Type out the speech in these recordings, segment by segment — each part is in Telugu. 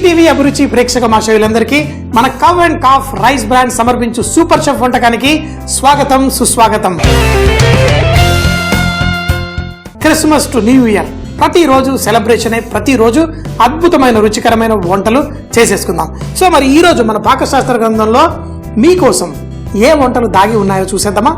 ఈటీవీ అభిరుచి ప్రేక్షక మాషయులందరికీ మన cow and calf rice brand సమర్పించు సూపర్ షెఫ్ వంటకానికి స్వాగతం సుస్వాగతం. క్రిస్మస్ టు న్యూ ఇయర్ ప్రతిరోజు సెలబ్రేషన్, ప్రతిరోజు అద్భుతమైన రుచికరమైన వంటలు చేసేసుకుందాం. సో మరి ఈ రోజు మన పాకశాస్త్ర గ్రంథంలో మీకోసం ఏ వంటలు దాగి ఉన్నాయో చూసేద్దామా?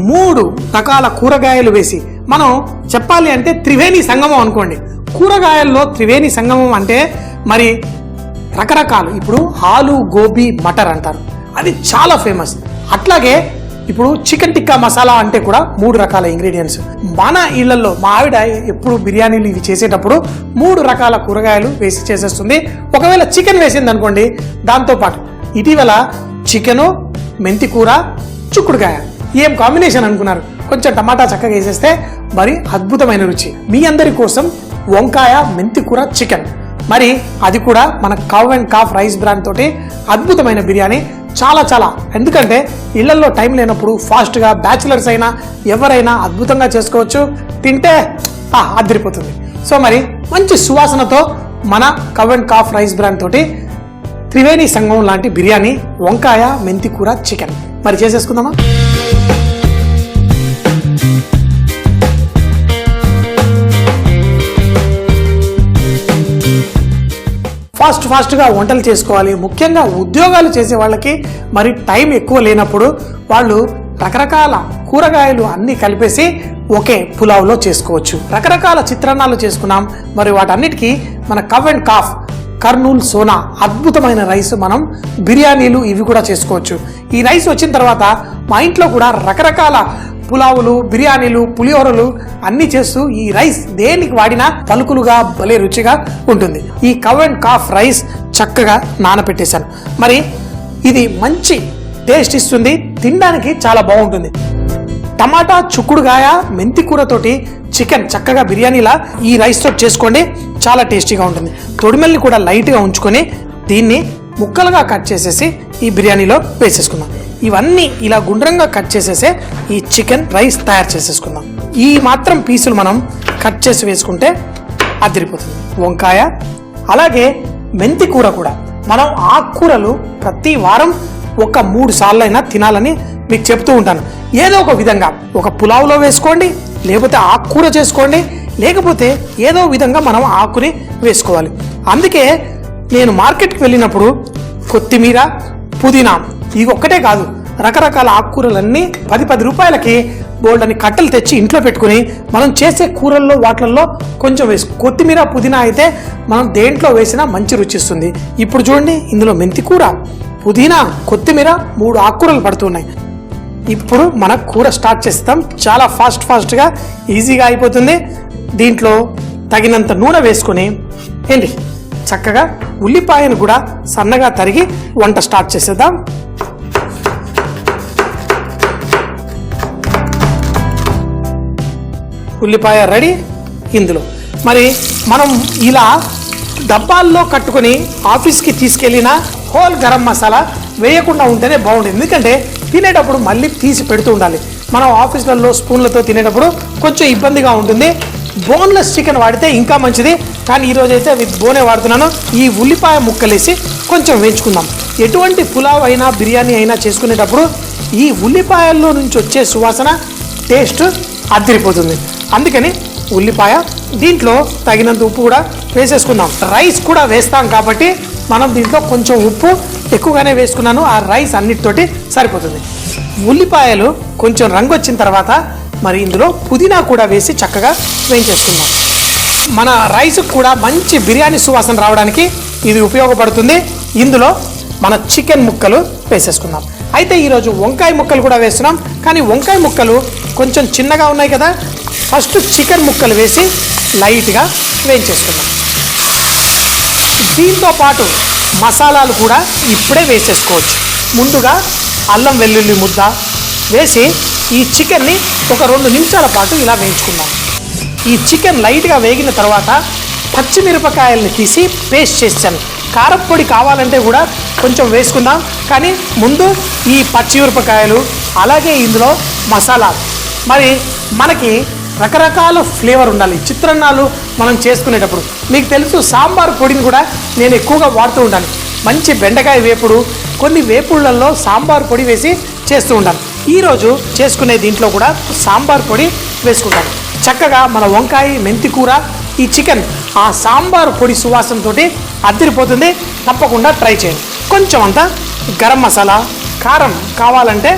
మూడు రకాల కూరగాయలు వేసి మనం చెప్పాలి అంటే త్రివేణి సంగమం అనుకోండి. కూరగాయల్లో త్రివేణి సంగమం అంటే మరి రకరకాలు. ఇప్పుడు ఆలు గోబీ మటర్ అంటారు, అది చాలా ఫేమస్. అట్లాగే ఇప్పుడు చికెన్ టిక్కా మసాలా అంటే కూడా 3 రకాల ఇంగ్రీడియంట్స్. మన ఇళ్లలో మా ఆవిడ ఎప్పుడు బిర్యానీలు ఇవి చేసేటప్పుడు 3 రకాల కూరగాయలు వేసి చేసేస్తుంది. ఒకవేళ చికెన్ వేసింది అనుకోండి, దాంతోపాటు ఇటీవల చికెను, మెంతి కూర, చుక్కుడుకాయ, ఏం కాంబినేషన్ అనుకున్నారు? కొంచెం టమాటా చక్కగా వేసేస్తే మరి అద్భుతమైన రుచి. మీ అందరి కోసం వంకాయ మెంతి కూర చికెన్, మరి అది కూడా మన cow and calf rice brand తోటి అద్భుతమైన బిర్యానీ. చాలా ఎందుకంటే ఇళ్లలో టైం లేనప్పుడు ఫాస్ట్గా బ్యాచులర్స్ అయినా ఎవరైనా అద్భుతంగా చేసుకోవచ్చు, తింటే అదిరిపోతుంది. సో మరి మంచి సువాసనతో మన cow and calf rice brand తోటి త్రివేణి సంగమం లాంటి బిర్యానీ, వంకాయ మెంతి కూర చికెన్ మరి చేసేసుకుందామా? ఫాస్ట్గా వంటలు చేసుకోవాలి. ముఖ్యంగా ఉద్యోగాలు చేసే వాళ్ళకి మరి టైం ఎక్కువ లేనప్పుడు వాళ్ళు రకరకాల కూరగాయలు అన్ని కలిపేసి ఒకే పులావ్లో చేసుకోవచ్చు. రకరకాల చిత్రాన్నాలు చేసుకున్నాం. మరి వాటన్నిటికీ మన cow and calf Kurnool Sona అద్భుతమైన రైస్, మనం బిర్యానీలు ఇవి కూడా చేసుకోవచ్చు. ఈ రైస్ వచ్చిన తర్వాత మా ఇంట్లో కూడా రకరకాల పులావులు, బిర్యానీలు, పులిహోరలు అన్ని చేస్తూ ఈ రైస్ దేనికి వాడినా పలుకులుగా భలే రుచిగా ఉంటుంది. ఈ కవ్ అండ్ కాఫ్ రైస్ చక్కగా నానపెట్టేశాను. మరి ఇది మంచి టేస్ట్ ఇస్తుంది, తినడానికి చాలా బాగుంటుంది. టమాటా, చుక్కుడుగాయ, మెంతి కూరతోటి చికెన్ చక్కగా బిర్యానీలా ఈ రైస్ తోటి చేసుకోండి, చాలా టేస్టీగా ఉంటుంది. తొడిమెల్ని కూడా లైట్గా ఉంచుకొని దీన్ని ముక్కలుగా కట్ చేసేసి ఈ బిర్యానీలో వేసేసుకుందాం. ఇవన్నీ ఇలా గుండ్రంగా కట్ చేసేసే ఈ చికెన్ రైస్ తయారు చేసేసుకుందాం. ఈ మాత్రం పీసులు మనం కట్ చేసి వేసుకుంటే అదిరిపోతుంది. వంకాయ అలాగే మెంతి కూర కూడా. మనం ఆకుకూరలు ప్రతి వారం ఒక 3 సార్లు అయినా తినాలని మీకు చెప్తూ ఉంటాను. ఏదో ఒక విధంగా ఒక పులావ్లో వేసుకోండి, లేకపోతే ఆకుకూర చేసుకోండి, లేకపోతే ఏదో విధంగా మనం ఆకుని వేసుకోవాలి. అందుకే నేను మార్కెట్కి వెళ్ళినప్పుడు కొత్తిమీర, పుదీనా ఇవి ఒక్కటే కాదు, రకరకాల ఆకుకూరలన్నీ 10 రూపాయలకి బోల్డని కట్టలు తెచ్చి ఇంట్లో పెట్టుకుని మనం చేసే కూరల్లో వాటిల్లో కొంచెం కొత్తిమీర, పుదీనా అయితే మనం దేంట్లో వేసినా మంచి రుచి ఇస్తుంది. ఇప్పుడు చూడండి, ఇందులో మెంతి కూర, పుదీనా, కొత్తిమీర 3 ఆకుకూరలు పడుతున్నాయి. ఇప్పుడు మన కూర స్టార్ట్ చేస్తాం. చాలా ఫాస్ట్గా ఈజీగా అయిపోతుంది. దీంట్లో తగినంత నూనె వేసుకొని ఏంటి చక్కగా ఉల్లిపాయను కూడా సన్నగా తరిగి వంట స్టార్ట్ చేసేద్దాం. ఉల్లిపాయ రెడీ. ఇందులో మరి మనం ఇలా డబ్బాల్లో కట్టుకొని ఆఫీస్కి తీసుకెళ్ళిన హోల్ గరం మసాలా వేయకుండా ఉంటేనే బాగుంటుంది. ఎందుకంటే తినేటప్పుడు మళ్ళీ తీసి పెడుతూ ఉండాలి. మనం ఆఫీసులలో స్పూన్లతో తినేటప్పుడు కొంచెం ఇబ్బందిగా ఉంటుంది. బోన్లెస్ చికెన్ వాడితే ఇంకా మంచిది, కానీ ఈరోజు అయితే విత్ బోనే వాడుతున్నాను. ఈ ఉల్లిపాయ ముక్కలేసి కొంచెం వేయించుకుందాం. ఎటువంటి పులావ్ అయినా బిర్యానీ అయినా చేసుకునేటప్పుడు ఈ ఉల్లిపాయల్లో నుంచి వచ్చే సువాసన టేస్ట్ అదిరిపోతుంది. అందుకని ఉల్లిపాయ, దీంట్లో తగినంత ఉప్పు కూడా వేసేసుకుందాం. రైస్ కూడా వేస్తాం కాబట్టి మనం దీంట్లో కొంచెం ఉప్పు ఎక్కువగానే వేసుకున్నాను. ఆ రైస్ అన్నిటితోటి సరిపోతుంది. ఉల్లిపాయలు కొంచెం రంగు వచ్చిన తర్వాత మరి ఇందులో పుదీనా కూడా వేసి చక్కగా వేయించేసుకుందాం. మన రైస్ కూడా మంచి బిర్యానీ సువాసన రావడానికి ఇది ఉపయోగపడుతుంది. ఇందులో మన చికెన్ ముక్కలు వేసేసుకుందాం. అయితే ఈరోజు వంకాయ ముక్కలు కూడా వేస్తున్నాం, కానీ వంకాయ ముక్కలు కొంచెం చిన్నగా ఉన్నాయి కదా. ఫస్ట్ చికెన్ ముక్కలు వేసి లైట్గా వేయించేసుకుందాం. దీంతో పాటు మసాలాలు కూడా ఇప్పుడే వేసేసుకోవచ్చు. ముందుగా అల్లం వెల్లుల్లి ముద్ద వేసి ఈ చికెన్ని ఒక 2 నిమిషాల పాటు ఇలా వేయించుకుందాం. ఈ చికెన్ లైట్గా వేగిన తర్వాత పచ్చిమిరపకాయల్ని తీసి పేస్ట్ చేశాను. కారప్పొడి కావాలంటే కూడా కొంచెం వేసుకుందాం. కానీ ముందు ఈ పచ్చిమిరపకాయలు అలాగే ఇందులో మసాలా. మరి మనకి రకరకాల ఫ్లేవర్ ఉండాలి చిత్రాన్నాలు మనం చేసుకునేటప్పుడు. మీకు తెలుసు సాంబార్ పొడిని కూడా నేను ఎక్కువగా వాడుతూ ఉంటాను. మంచి బెండకాయ వేపుడు, కొన్ని వేపుళ్ళల్లో సాంబార్ పొడి వేసి చేస్తూ ఉంటాను. ఈరోజు చేసుకునే దీంట్లో కూడా సాంబార్ పొడి వేసుకుంటాను. చక్కగా మన వంకాయ, మెంతి కూర, ఈ చికెన్ ఆ సాంబార్ పొడి సువాసనతో అదిరిపోతుంది. తప్పకుండా ట్రై చేయండి. కొంచెం అంత గరం మసాలా, కారం కావాలంటే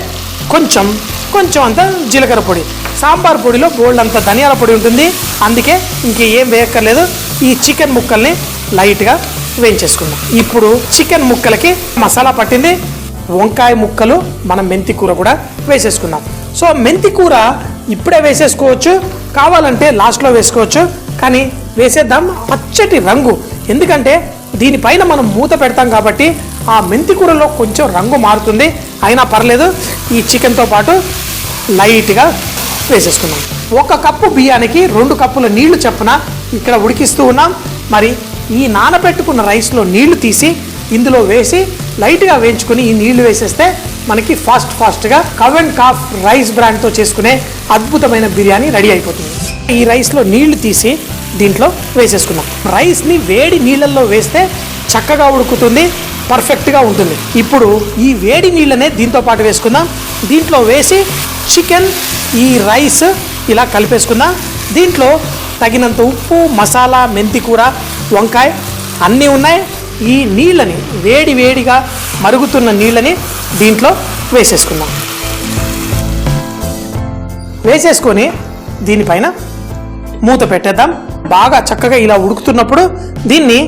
కొంచెం అంత జీలకర్ర పొడి. సాంబార్ పొడిలో బోల్డ్ అంత ధనియాల పొడి ఉంటుంది, అందుకే ఇంకేం వేయక్కర్లేదు. ఈ చికెన్ ముక్కల్ని లైట్గా వేయించేసుకుందాం. ఇప్పుడు చికెన్ ముక్కలకి మసాలా పట్టింది. వంకాయ ముక్కలు, మనం మెంతి కూర కూడా వేసేసుకున్నాం. సో మెంతి కూర ఇప్పుడే వేసేసుకోవచ్చు, కావాలంటే లాస్ట్లో వేసుకోవచ్చు. కానీ వేసేద్దాం పచ్చటి రంగు, ఎందుకంటే దీనిపైన మనం మూత పెడతాం కాబట్టి ఆ మెంతి కూరలో కొంచెం రంగు మారుతుంది. అయినా పర్లేదు, ఈ చికెన్తో పాటు లైట్గా వేసేసుకున్నాం. 1 కప్పు బియ్యానికి 2 కప్పుల నీళ్లు చప్పున ఇక్కడ ఉడికిస్తూ ఉన్నాం. మరి ఈ నానబెట్టుకున్న రైస్లో నీళ్లు తీసి ఇందులో వేసి లైట్గా వేయించుకొని ఈ నీళ్లు వేసేస్తే మనకి ఫాస్ట్గా కవ్ అండ్ కాఫ్ రైస్ బ్రాండ్తో చేసుకునే అద్భుతమైన బిర్యానీ రెడీ అయిపోతుంది. ఈ రైస్లో నీళ్లు తీసి దీంట్లో వేసేసుకున్నాం. రైస్ని వేడి నీళ్ళల్లో వేస్తే చక్కగా ఉడుకుతుంది, పర్ఫెక్ట్గా ఉంటుంది. ఇప్పుడు ఈ వేడి నీళ్ళనే దీంతో పాటు వేసుకుందాం. దీంట్లో వేసి చికెన్, ఈ రైస్ ఇలా కలిపేసుకుందాం. దీంట్లో తగినంత ఉప్పు, మసాలా, మెంతి కూర, వంకాయ అన్నీ ఉన్నాయి. ఈ నీళ్ళని వేడిగా మరుగుతున్న నీళ్ళని దీంట్లో వేసేసుకుందాం. వేసేసుకొని దీనిపైన మూత పెట్టేద్దాం. బాగా చక్కగా ఇలా ఉడుకుతున్నప్పుడు దీన్ని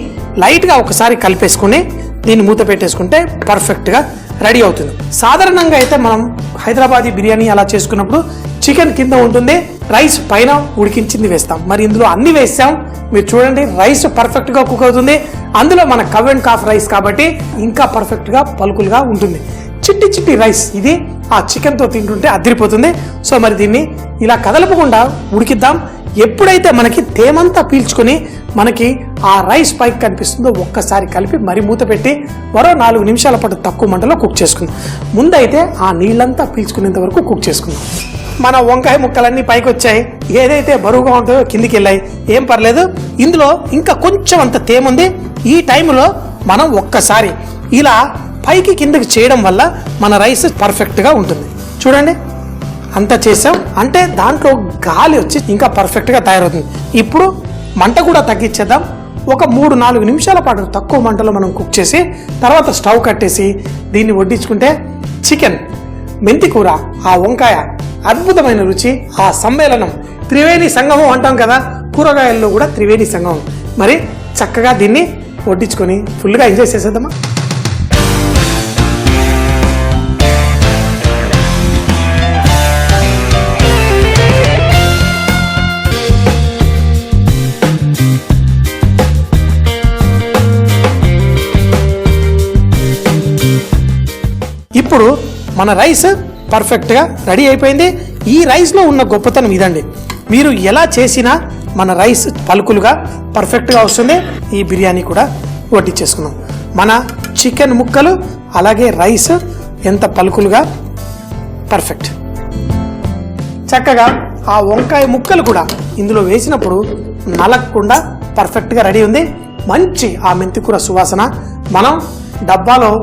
లైట్గా ఒకసారి కలిపేసుకుని దీన్ని మూత పెట్టేసుకుంటే పర్ఫెక్ట్గా రెడీ అవుతుంది. సాధారణంగా అయితే మనం హైదరాబాదీ బిర్యానీ అలా చేసుకున్నప్పుడు చికెన్ కింద ఉంటుంది, రైస్ పైన ఉడికించింది వేస్తాం. మరి ఇందులో అన్ని వేస్తాం. మీరు చూడండి, రైస్ పర్ఫెక్ట్గా కుక్ అవుతుంది. అందులో మన కవ్ అండ్ కాఫ్ రైస్ కాబట్టి ఇంకా పర్ఫెక్ట్గా పలుకులుగా ఉంటుంది. చిట్టి రైస్ ఇది ఆ చికెన్తో తింటుంటే అదిరిపోతుంది. సో మరి దీన్ని ఇలా కదలపకుండా ఉడికిద్దాం. ఎప్పుడైతే మనకి తేమంతా పీల్చుకొని మనకి ఆ రైస్ పైకి కనిపిస్తుందో ఒక్కసారి కలిపి మరి మూత పెట్టి మరో 4 నిమిషాల పాటు తక్కువ మంటలో కుక్ చేసుకుందాం. ముందైతే ఆ నీళ్ళంతా పీల్చుకునేంత వరకు కుక్ చేసుకుందాం. మన వంకాయ ముక్కలన్నీ పైకి వచ్చాయి, ఏదైతే బరువుగా ఉంటుందో కిందికి వెళ్ళాయి, ఏం పర్లేదు. ఇందులో ఇంకా కొంచెం అంత తేముంది. ఈ టైంలో మనం ఒక్కసారి ఇలా పైకి కిందకి చేయడం వల్ల మన రైస్ పర్ఫెక్ట్గా ఉంటుంది. చూడండి, అంతా చేసాం అంటే దాంట్లో గాలి వచ్చి ఇంకా పర్ఫెక్ట్గా తయారవుతుంది. ఇప్పుడు మంట కూడా తగ్గించేద్దాం. ఒక 3-4 నిమిషాల పాటు తక్కువ మంటలో మనం కుక్ చేసి తర్వాత స్టవ్ కట్టేసి దీన్ని వడ్డించుకుంటే చికెన్, మెంతి కూర, ఆ వంకాయ అద్భుతమైన రుచి, ఆ సమ్మేళనం త్రివేణి సంగమం అంటాం కదా, కూరగాయల్లో కూడా త్రివేణి సంగమం. మరి చక్కగా దీన్ని వడ్డించుకొని ఫుల్గా ఎంజాయ్ చేసేద్దామా. ఇప్పుడు మన రైస్ పర్ఫెక్ట్గా రెడీ అయిపోయింది. ఈ రైస్లో ఉన్న గొప్పతనం ఇదండి, మీరు ఎలా చేసినా మన రైస్ పలుకులుగా పర్ఫెక్ట్గా వస్తుంది. ఈ బిర్యానీ కూడా వడ్డించేసుకున్నాం. మన చికెన్ ముక్కలు అలాగే రైస్ ఎంత పలుకులుగా పర్ఫెక్ట్. చక్కగా ఆ వంకాయ ముక్కలు కూడా ఇందులో వేసినప్పుడు నలగకుండా పర్ఫెక్ట్గా రెడీ ఉంది. మంచి ఆ మెంతికూర సువాసన. మనం డబ్బాలో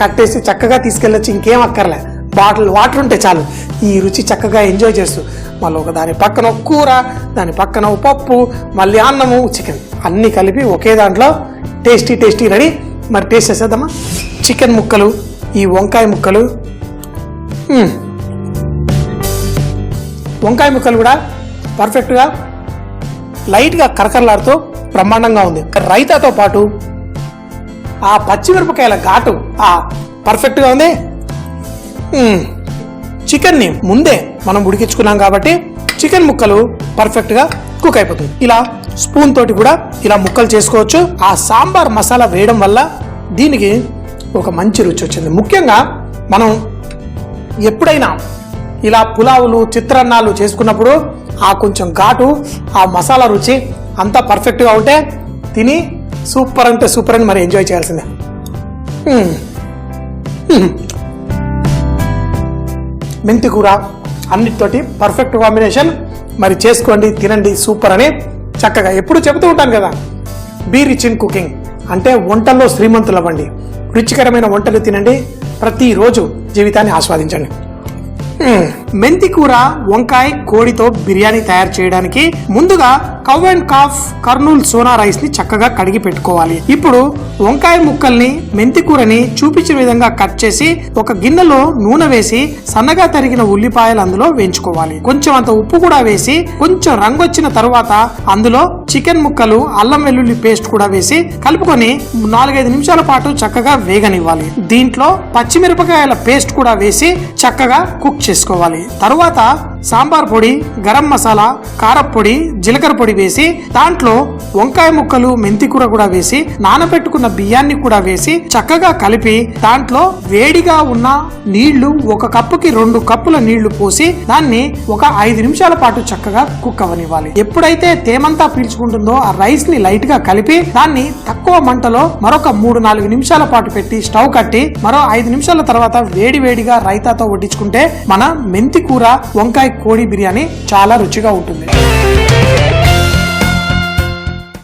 కట్టేసి చక్కగా తీసుకెళ్ళొచ్చు, ఇంకేం అక్కర్లే. బాటిల్ వాటర్ ఉంటే చాలు ఈ రుచి చక్కగా ఎంజాయ్ చేస్తూ. మళ్ళీ ఒక దాని పక్కన కూర, దాని పక్కన పప్పు, మళ్ళీ అన్నము, చికెన్ అన్నీ కలిపి ఒకే దాంట్లో టేస్టీ రెడీ. మరి టేస్ట్ చేసేద్దామా. చికెన్ ముక్కలు, ఈ వంకాయ ముక్కలు, వంకాయ ముక్కలు కూడా పర్ఫెక్ట్గా లైట్గా కరకరలాడుతూ బ్రహ్మాండంగా ఉంది. రైతాతో పాటు ఆ పచ్చిమిరపకాయల ఘాటు పర్ఫెక్ట్గా ఉంది. చికెన్ని ముందే మనం ఉడికించుకున్నాం కాబట్టి చికెన్ ముక్కలు పర్ఫెక్ట్గా కుక్ అయిపోతుంది. ఇలా స్పూన్ తోటి కూడా ఇలా ముక్కలు చేసుకోవచ్చు. ఆ సాంబార్ మసాలా వేయడం వల్ల దీనికి ఒక మంచి రుచి వచ్చింది. ముఖ్యంగా మనం ఎప్పుడైనా ఇలా పులావులు, చిత్రాన్నాలు చేసుకున్నప్పుడు ఆ కొంచెం ఘాటు, ఆ మసాలా రుచి అంతా పర్ఫెక్ట్గా ఉంటే తిని సూపర్ అంటే సూపర్ అని మరి ఎంజాయ్ చేయాల్సిందే. మెంతి కూర అన్నిటితోటి పర్ఫెక్ట్ కాంబినేషన్. మరి చేసుకోండి, తినండి, సూపర్ అని చక్కగా ఎప్పుడు చెబుతూ ఉంటాను కదా, బీ రిచ్ ఇన్ కుకింగ్ అంటే వంటల్లో శ్రీమంతులు అవ్వండి, రుచికరమైన వంటలు తినండి, ప్రతిరోజు జీవితాన్ని ఆస్వాదించండి. మెంతి కూర వంకాయ కోడితో బిర్యానీ తయారు చేయడానికి ముందుగా cow and calf Kurnool Sona rice ని చక్కగా కడిగి పెట్టుకోవాలి. ఇప్పుడు వంకాయ ముక్కల్ని మెంతి కూరని చూపించిన విధంగా కట్ చేసి ఒక గిన్నెలో నూనె వేసి సన్నగా తరిగిన ఉల్లిపాయలు అందులో వేయించుకోవాలి. కొంచెం అంత ఉప్పు కూడా వేసి కొంచెం రంగు వచ్చిన తరువాత అందులో చికెన్ ముక్కలు, అల్లం వెల్లుల్లి పేస్ట్ కూడా వేసి కలుపుకొని 4-5 నిమిషాల పాటు చక్కగా వేగనివ్వాలి. దీంట్లో పచ్చిమిరపకాయల పేస్ట్ కూడా వేసి చక్కగా కుక్ చేసుకోవాలి. తరువాత సాంబార్ పొడి, గరం మసాలా, కారప్పొడి, జీలకర్ర పొడి వేసి దాంట్లో వంకాయ ముక్కలు, మెంతి కూర కూడా వేసి నానబెట్టుకున్న బియ్యాన్ని కూడా వేసి చక్కగా కలిపి దాంట్లో వేడిగా ఉన్న నీళ్లు 1 కప్పుకి 2 కప్పుల నీళ్లు పోసి దాన్ని ఒక 5 నిమిషాల పాటు చక్కగా కుక్ అవనివ్వాలి. ఎప్పుడైతే తేమంతా పీల్చుకుంటుందో ఆ రైస్ ని లైట్ గా కలిపి దాన్ని తక్కువ మంటలో మరొక 3-4 నిమిషాల పాటు పెట్టి స్టవ్ కట్టి మరో 5 నిమిషాల తర్వాత వేడిగా రైతాతో వడ్డించుకుంటే మన మెంతి కూర వంకాయ కోడి బిర్యానీ చాలా రుచిగా ఉంటుంది.